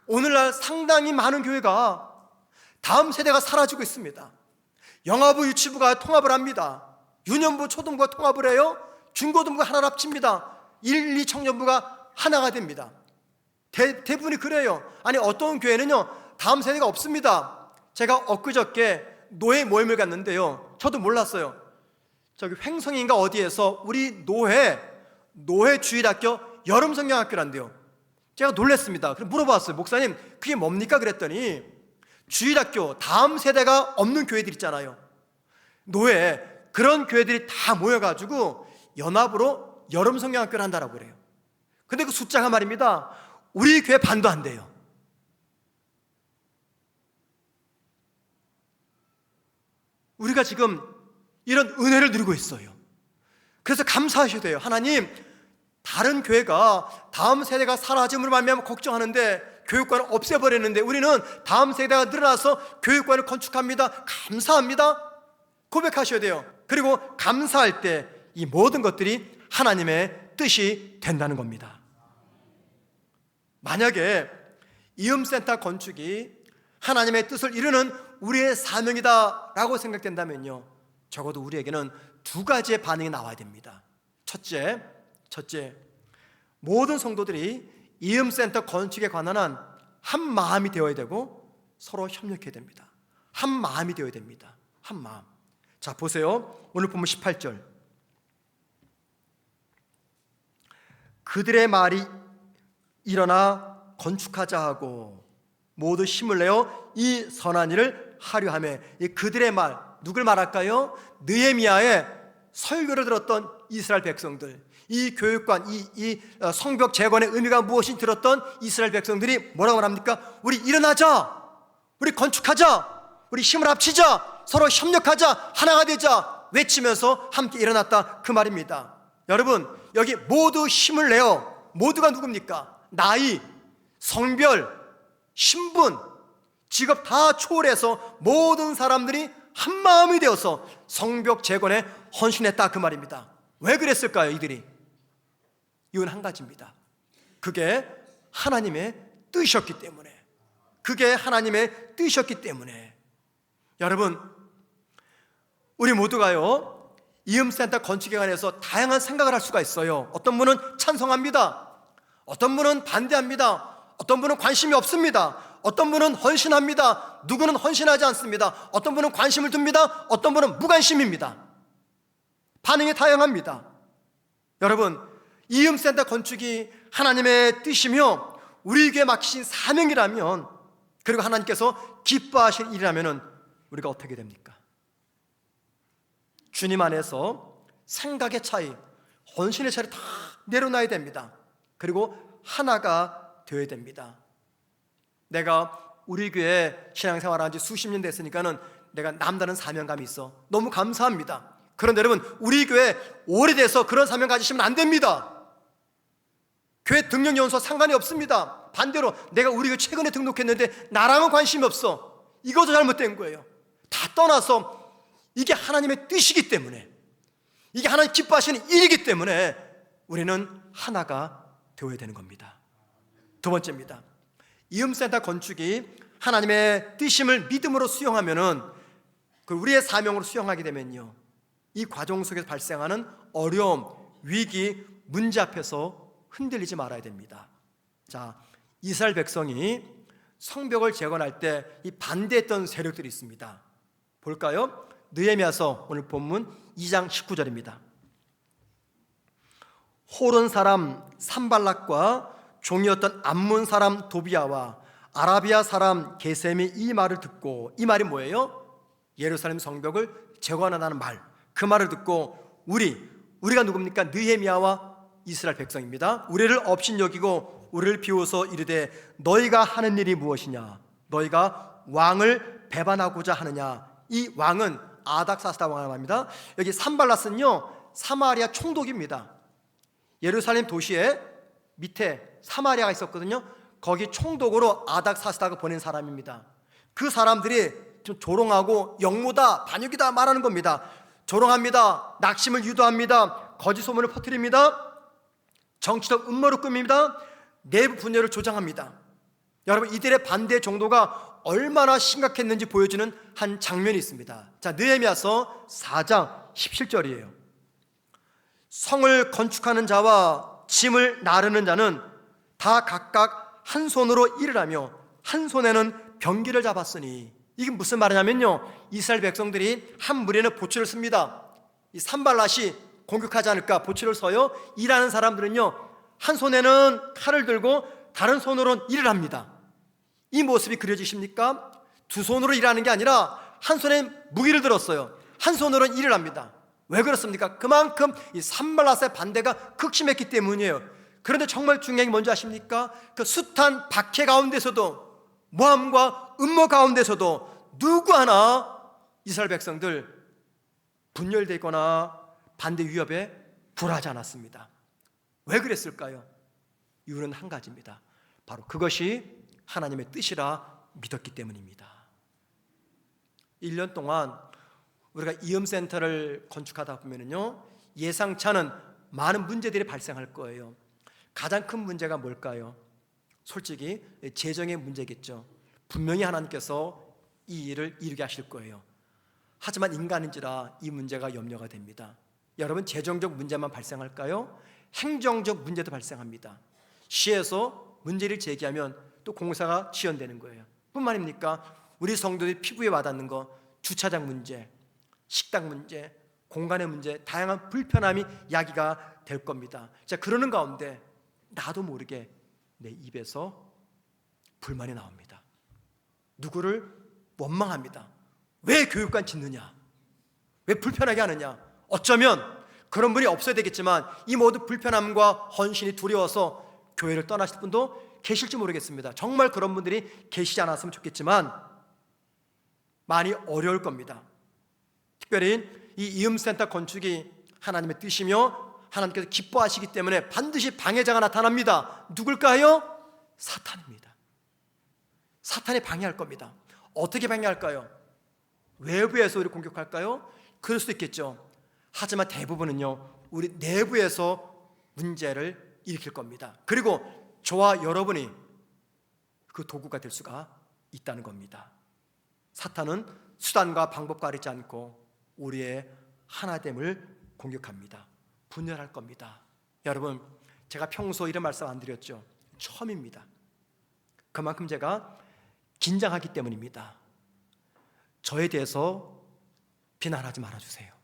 오늘날 상당히 많은 교회가 다음 세대가 사라지고 있습니다. 영아부, 유치부가 통합을 합니다. 유년부, 초등부가 통합을 해요. 중고등부가 하나로 합칩니다. 1, 2 청년부가 하나가 됩니다. 대부분이 그래요. 아니, 어떤 교회는요 다음 세대가 없습니다. 제가 엊그저께 노회 모임을 갔는데요, 저도 몰랐어요. 저기 횡성인가 어디에서 우리 노회 주일학교 여름 성경학교란데요. 제가 놀랐습니다. 그래서 물어봤어요. 목사님, 그게 뭡니까? 그랬더니 주일학교, 다음 세대가 없는 교회들 있잖아요. 노회, 그런 교회들이 다 모여가지고 연합으로 여름 성경학교를 한다라고 그래요. 근데 그 숫자가 말입니다, 우리 교회 반도 안 돼요. 우리가 지금 이런 은혜를 누리고 있어요. 그래서 감사하셔야 돼요. 하나님, 다른 교회가 다음 세대가 사라짐으로 말미암아 걱정하는데 교육관을 없애버렸는데 우리는 다음 세대가 늘어나서 교육관을 건축합니다. 감사합니다. 고백하셔야 돼요. 그리고 감사할 때 이 모든 것들이 하나님의 뜻이 된다는 겁니다. 만약에 이음센터 건축이 하나님의 뜻을 이루는 우리의 사명이다 라고 생각된다면요, 적어도 우리에게는 두 가지의 반응이 나와야 됩니다. 첫째, 모든 성도들이 이음센터 건축에 관한 한 마음이 되어야 되고 서로 협력해야 됩니다. 한 마음이 되어야 됩니다. 한 마음. 자, 보세요. 오늘 본문 18절. 그들의 말이 일어나 건축하자 하고 모두 힘을 내어 이 선한 일을 하려 하며, 이 그들의 말, 누굴 말할까요? 느헤미야의 설교를 들었던 이스라엘 백성들, 이 교육관, 이 성벽 재건의 의미가 무엇인지 들었던 이스라엘 백성들이 뭐라고 말합니까? 우리 일어나자, 우리 건축하자, 우리 힘을 합치자, 서로 협력하자, 하나가 되자 외치면서 함께 일어났다, 그 말입니다. 여러분, 여기 모두 힘을 내어, 모두가 누굽니까? 나이, 성별, 신분, 직업 다 초월해서 모든 사람들이 한 마음이 되어서 성벽 재건에 헌신했다, 그 말입니다. 왜 그랬을까요? 이들이 이유는 한 가지입니다. 그게 하나님의 뜻이었기 때문에. 그게 하나님의 뜻이었기 때문에. 여러분, 우리 모두가요 이음센터 건축에 관해서 다양한 생각을 할 수가 있어요. 어떤 분은 찬성합니다. 어떤 분은 반대합니다. 어떤 분은 관심이 없습니다. 어떤 분은 헌신합니다. 누구는 헌신하지 않습니다. 어떤 분은 관심을 둡니다. 어떤 분은 무관심입니다. 반응이 다양합니다. 여러분, 이음센터 건축이 하나님의 뜻이며 우리에게 맡기신 사명이라면, 그리고 하나님께서 기뻐하실 일이라면 우리가 어떻게 됩니까? 주님 안에서 생각의 차이, 헌신의 차이를 다 내려놔야 됩니다. 그리고 하나가 되어야 됩니다. 내가 우리 교회 신앙생활한 지 수십 년 됐으니까는 내가 남다른 사명감이 있어. 너무 감사합니다. 그런데 여러분, 우리 교회 오래돼서 그런 사명 가지시면 안 됩니다. 교회 등록연수 상관이 없습니다. 반대로 내가 우리 교회 최근에 등록했는데 나랑은 관심이 없어. 이것도 잘못된 거예요. 다 떠나서 이게 하나님의 뜻이기 때문에, 이게 하나님 기뻐하시는 일이기 때문에 우리는 하나가 되어야 되는 겁니다. 두 번째입니다. 이음센터 건축이 하나님의 뜻임을 믿음으로 수용하면은, 우리의 사명으로 수용하게 되면요, 이 과정 속에서 발생하는 어려움, 위기, 문제 앞에서 흔들리지 말아야 됩니다. 자, 이스라엘 백성이 성벽을 재건할 때 이 반대했던 세력들이 있습니다. 볼까요? 느헤미야서 오늘 본문 2장 19절입니다. 호론 사람 산발락과 종이었던 암몬 사람 도비야와 아라비아 사람 게셈이 이 말을 듣고, 이 말이 뭐예요? 예루살렘 성벽을 재건한다는 말. 그 말을 듣고 우리가 누굽니까? 느헤미야와 이스라엘 백성입니다. 우리를 업신여기고 우리를 비웃어 이르되 너희가 하는 일이 무엇이냐? 너희가 왕을 배반하고자 하느냐? 이 왕은 아닥사스다 왕을 말합니다. 여기 산발랏은요, 사마리아 총독입니다. 예루살렘 도시에 밑에 사마리아가 있었거든요. 거기 총독으로 아닥사스다가 보낸 사람입니다. 그 사람들이 좀 조롱하고 영모다, 반역이다 말하는 겁니다. 조롱합니다. 낙심을 유도합니다. 거짓 소문을 퍼뜨립니다. 정치적 음모를 꾸밉니다. 내부 분열을 조장합니다. 여러분, 이들의 반대 정도가 얼마나 심각했는지 보여주는 한 장면이 있습니다. 자, 느헤미야서 4장 17절이에요. 성을 건축하는 자와 짐을 나르는 자는 다 각각 한 손으로 일을 하며 한 손에는 병기를 잡았으니, 이게 무슨 말이냐면요, 이스라엘 백성들이 한 무리는 보초를 씁니다. 이 산발랏이 공격하지 않을까 보초를 서요. 일하는 사람들은요, 한 손에는 칼을 들고 다른 손으로는 일을 합니다. 이 모습이 그려지십니까? 두 손으로 일하는 게 아니라 한 손에 무기를 들었어요. 한 손으로는 일을 합니다. 왜 그렇습니까? 그만큼 이 산발랏의 반대가 극심했기 때문이에요. 그런데 정말 중요한 게 뭔지 아십니까? 그 숱한 박해 가운데서도, 모함과 음모 가운데서도 누구 하나 이스라엘 백성들 분열되거나 반대 위협에 굴하지 않았습니다. 왜 그랬을까요? 이유는 한 가지입니다. 바로 그것이 하나님의 뜻이라 믿었기 때문입니다. 1년 동안 우리가 이음센터를 건축하다 보면요, 예상치 않은 많은 문제들이 발생할 거예요. 가장 큰 문제가 뭘까요? 솔직히 재정의 문제겠죠. 분명히 하나님께서 이 일을 이루게 하실 거예요. 하지만 인간인지라 이 문제가 염려가 됩니다. 여러분, 재정적 문제만 발생할까요? 행정적 문제도 발생합니다. 시에서 문제를 제기하면 또 공사가 지연되는 거예요. 뿐만 아닙니까? 우리 성도들이 피부에 와닿는 거, 주차장 문제, 식당 문제, 공간의 문제, 다양한 불편함이 야기가 될 겁니다. 자, 그러는 가운데 나도 모르게 내 입에서 불만이 나옵니다. 누구를 원망합니다. 왜 교육관 짓느냐? 왜 불편하게 하느냐? 어쩌면 그런 분이 없어야 되겠지만 이 모든 불편함과 헌신이 두려워서 교회를 떠나실 분도 계실지 모르겠습니다. 정말 그런 분들이 계시지 않았으면 좋겠지만 많이 어려울 겁니다. 특별히 이 이음센터 건축이 하나님의 뜻이며 하나님께서 기뻐하시기 때문에 반드시 방해자가 나타납니다. 누굴까요? 사탄입니다. 사탄이 방해할 겁니다. 어떻게 방해할까요? 외부에서 우리를 공격할까요? 그럴 수도 있겠죠. 하지만 대부분은요, 우리 내부에서 문제를 일으킬 겁니다. 그리고 저와 여러분이 그 도구가 될 수가 있다는 겁니다. 사탄은 수단과 방법 가리지 않고 우리의 하나됨을 공격합니다. 분열할 겁니다. 여러분, 제가 평소 이런 말씀 안 드렸죠? 처음입니다. 그만큼 제가 긴장하기 때문입니다. 저에 대해서 비난하지 말아주세요.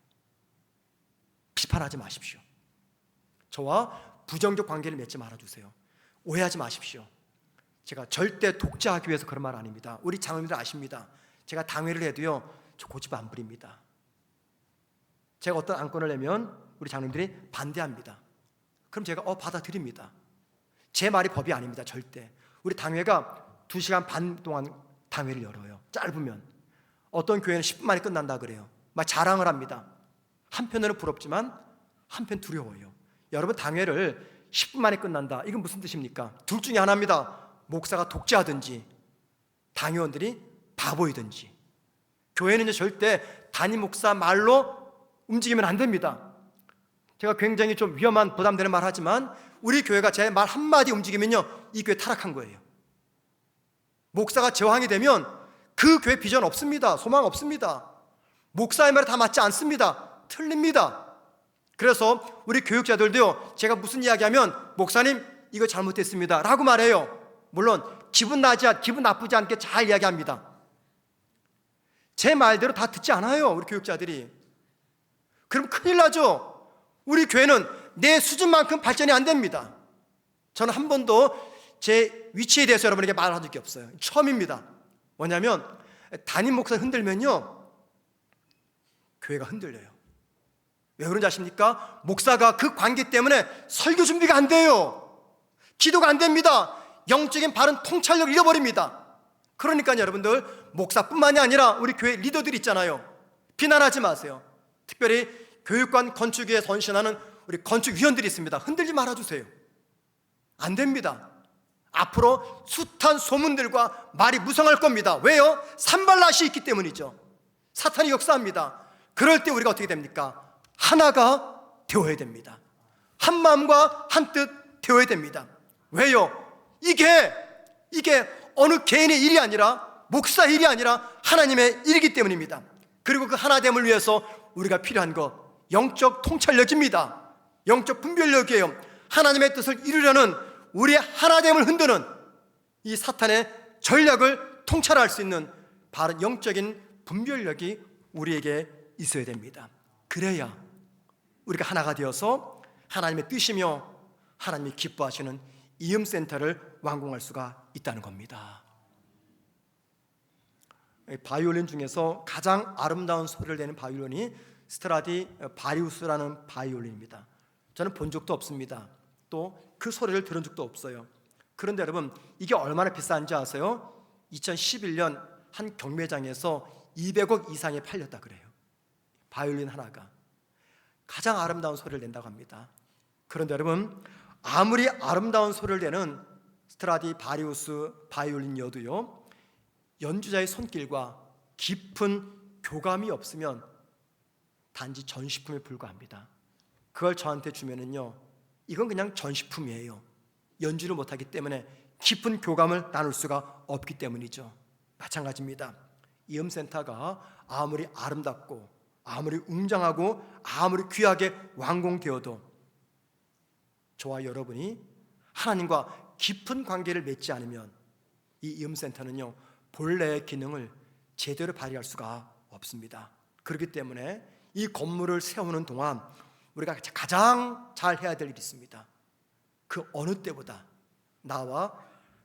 비판하지 마십시오. 저와 부정적 관계를 맺지 말아주세요. 오해하지 마십시오. 제가 절대 독재하기 위해서 그런 말 아닙니다. 우리 장로님들 아십니다. 제가 당회를 해도요, 저 고집 안 부립니다. 제가 어떤 안건을 내면 우리 장로님들이 반대합니다. 그럼 제가 받아들입니다. 제 말이 법이 아닙니다. 절대. 우리 당회가 2시간 반 동안 당회를 열어요. 짧으면. 어떤 교회는 10분 만에 끝난다 그래요. 막 자랑을 합니다. 한편으로는 부럽지만 한편 두려워요. 여러분, 당회를 10분 만에 끝난다. 이건 무슨 뜻입니까? 둘 중에 하나입니다. 목사가 독재하든지 당회원들이 바보이든지. 교회는 절대 담임 목사 말로 움직이면 안 됩니다. 제가 굉장히 좀 위험한 부담되는 말 하지만 우리 교회가 제 말 한마디 움직이면요, 이 교회 타락한 거예요. 목사가 제왕이 되면 그 교회 비전 없습니다. 소망 없습니다. 목사의 말이 다 맞지 않습니다. 틀립니다. 그래서 우리 교육자들도요, 제가 무슨 이야기하면 목사님 이거 잘못했습니다 라고 말해요. 물론 기분 나쁘지 않게 잘 이야기합니다. 제 말대로 다 듣지 않아요, 우리 교육자들이. 그럼 큰일 나죠. 우리 교회는 내 수준만큼 발전이 안 됩니다. 저는 한 번도 제 위치에 대해서 여러분에게 말한 적이 없어요. 처음입니다. 뭐냐면 담임 목사 흔들면요, 교회가 흔들려요. 왜 그런지 아십니까? 목사가 그 관계 때문에 설교 준비가 안 돼요. 기도가 안 됩니다. 영적인 바른 통찰력을 잃어버립니다. 그러니까 여러분들, 목사뿐만이 아니라 우리 교회 리더들 있잖아요. 비난하지 마세요. 특별히 교육관 건축위에 헌신하는 우리 건축위원들이 있습니다. 흔들지 말아주세요. 안 됩니다. 앞으로 숱한 소문들과 말이 무성할 겁니다. 왜요? 산발라시 있기 때문이죠. 사탄이 역사합니다. 그럴 때 우리가 어떻게 됩니까? 하나가 되어야 됩니다. 한 마음과 한 뜻 되어야 됩니다. 왜요? 이게 어느 개인의 일이 아니라, 목사의 일이 아니라 하나님의 일이기 때문입니다. 그리고 그 하나됨을 위해서 우리가 필요한 것, 영적 통찰력입니다. 영적 분별력이에요. 하나님의 뜻을 이루려는 우리의 하나됨을 흔드는 이 사탄의 전략을 통찰할 수 있는 바른 영적인 분별력이 우리에게 있어야 됩니다. 그래야 우리가 하나가 되어서 하나님의 뜻이며 하나님이 기뻐하시는 이음센터를 완공할 수가 있다는 겁니다. 바이올린 중에서 가장 아름다운 소리를 내는 바이올린이 스트라디 바리우스라는 바이올린입니다. 저는 본 적도 없습니다. 또 그 소리를 들은 적도 없어요. 그런데 여러분, 이게 얼마나 비싼지 아세요? 2011년 한 경매장에서 200억 이상에 팔렸다 그래요. 바이올린 하나가 가장 아름다운 소리를 낸다고 합니다. 그런데 여러분, 아무리 아름다운 소리를 내는 스트라디 바리우스 바이올린이어도요, 연주자의 손길과 깊은 교감이 없으면 단지 전시품에 불과합니다. 그걸 저한테 주면은요, 이건 그냥 전시품이에요. 연주를 못하기 때문에 깊은 교감을 나눌 수가 없기 때문이죠. 마찬가지입니다. 이음센터가 아무리 아름답고 아무리 웅장하고 아무리 귀하게 완공되어도 저와 여러분이 하나님과 깊은 관계를 맺지 않으면 이 이음센터는요, 본래의 기능을 제대로 발휘할 수가 없습니다. 그렇기 때문에 이 건물을 세우는 동안 우리가 가장 잘 해야 될 일이 있습니다. 그 어느 때보다 나와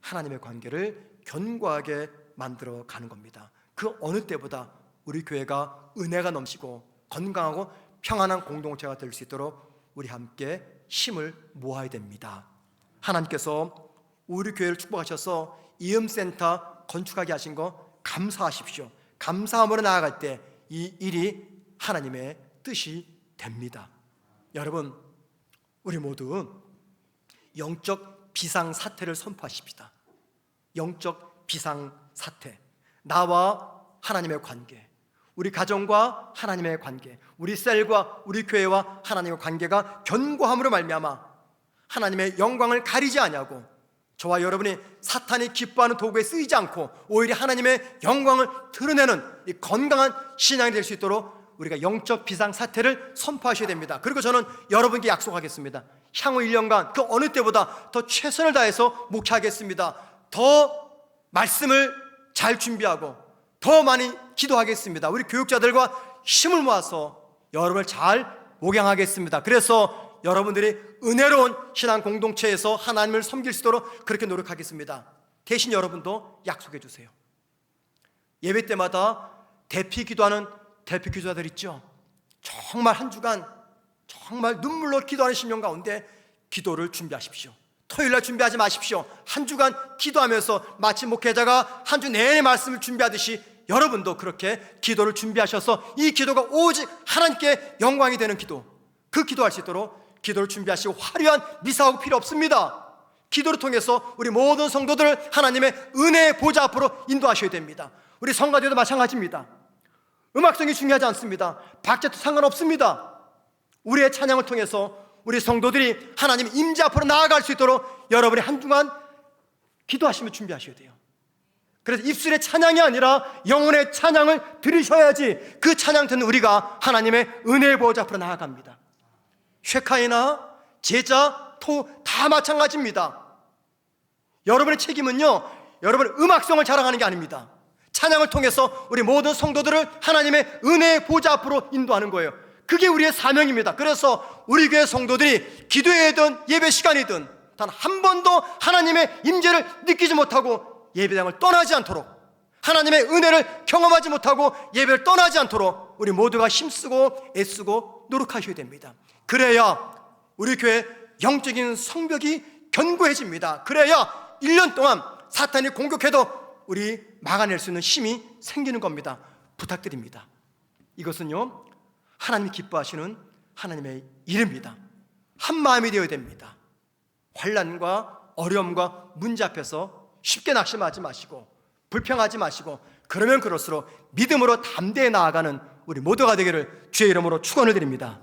하나님의 관계를 견고하게 만들어 가는 겁니다. 그 어느 때보다 우리 교회가 은혜가 넘치고 건강하고 평안한 공동체가 될 수 있도록 우리 함께 힘을 모아야 됩니다. 하나님께서 우리 교회를 축복하셔서 이음센터 건축하게 하신 거 감사하십시오. 감사함으로 나아갈 때 이 일이 하나님의 뜻이 됩니다. 여러분, 우리 모두 영적 비상사태를 선포하십시다. 영적 비상사태, 나와 하나님의 관계, 우리 가정과 하나님의 관계, 우리 셀과 우리 교회와 하나님의 관계가 견고함으로 말미암아 하나님의 영광을 가리지 아니하고 저와 여러분이 사탄이 기뻐하는 도구에 쓰이지 않고 오히려 하나님의 영광을 드러내는 이 건강한 신앙이 될 수 있도록 우리가 영적 비상사태를 선포하셔야 됩니다. 그리고 저는 여러분께 약속하겠습니다. 향후 1년간 그 어느 때보다 더 최선을 다해서 목회하겠습니다. 더 말씀을 잘 준비하고 더 많이 기도하겠습니다. 우리 교육자들과 힘을 모아서 여러분을 잘 목양하겠습니다. 그래서 여러분들이 은혜로운 신앙 공동체에서 하나님을 섬길 수 있도록 그렇게 노력하겠습니다. 대신 여러분도 약속해 주세요. 예배 때마다 대피 기도하는 대피 기도자들 있죠. 정말 한 주간 정말 눈물로 기도하는 심령 가운데 기도를 준비하십시오. 토요일날 준비하지 마십시오. 한 주간 기도하면서 마치 목회자가 한 주 내내 말씀을 준비하듯이 여러분도 그렇게 기도를 준비하셔서 이 기도가 오직 하나님께 영광이 되는 기도, 그 기도할 수 있도록 기도를 준비하시고 화려한 미사하고 필요 없습니다. 기도를 통해서 우리 모든 성도들을 하나님의 은혜의 보좌 앞으로 인도하셔야 됩니다. 우리 성가대도 마찬가지입니다. 음악성이 중요하지 않습니다. 박자도 상관없습니다. 우리의 찬양을 통해서 우리 성도들이 하나님의 임재 앞으로 나아갈 수 있도록 여러분이 한동안 기도하시며 준비하셔야 돼요. 그래서 입술의 찬양이 아니라 영혼의 찬양을 들으셔야지 그 찬양 듣는 우리가 하나님의 은혜의 보좌 앞으로 나아갑니다. 쉐카이나 제자, 토 다 마찬가지입니다. 여러분의 책임은요, 여러분의 음악성을 자랑하는 게 아닙니다. 찬양을 통해서 우리 모든 성도들을 하나님의 은혜의 보좌 앞으로 인도하는 거예요. 그게 우리의 사명입니다. 그래서 우리 교회 성도들이 기도회든 예배 시간이든 단 한 번도 하나님의 임재를 느끼지 못하고 예배당을 떠나지 않도록, 하나님의 은혜를 경험하지 못하고 예배를 떠나지 않도록 우리 모두가 힘쓰고 애쓰고 노력하셔야 됩니다. 그래야 우리 교회 영적인 성벽이 견고해집니다. 그래야 1년 동안 사탄이 공격해도 우리 막아낼 수 있는 힘이 생기는 겁니다. 부탁드립니다. 이것은요, 하나님이 기뻐하시는 하나님의 일입니다. 한 마음이 되어야 됩니다. 환난과 어려움과 문제 앞에서 쉽게 낙심하지 마시고 불평하지 마시고, 그러면 그럴수록 믿음으로 담대히 나아가는 우리 모두가 되기를 주의 이름으로 축원을 드립니다.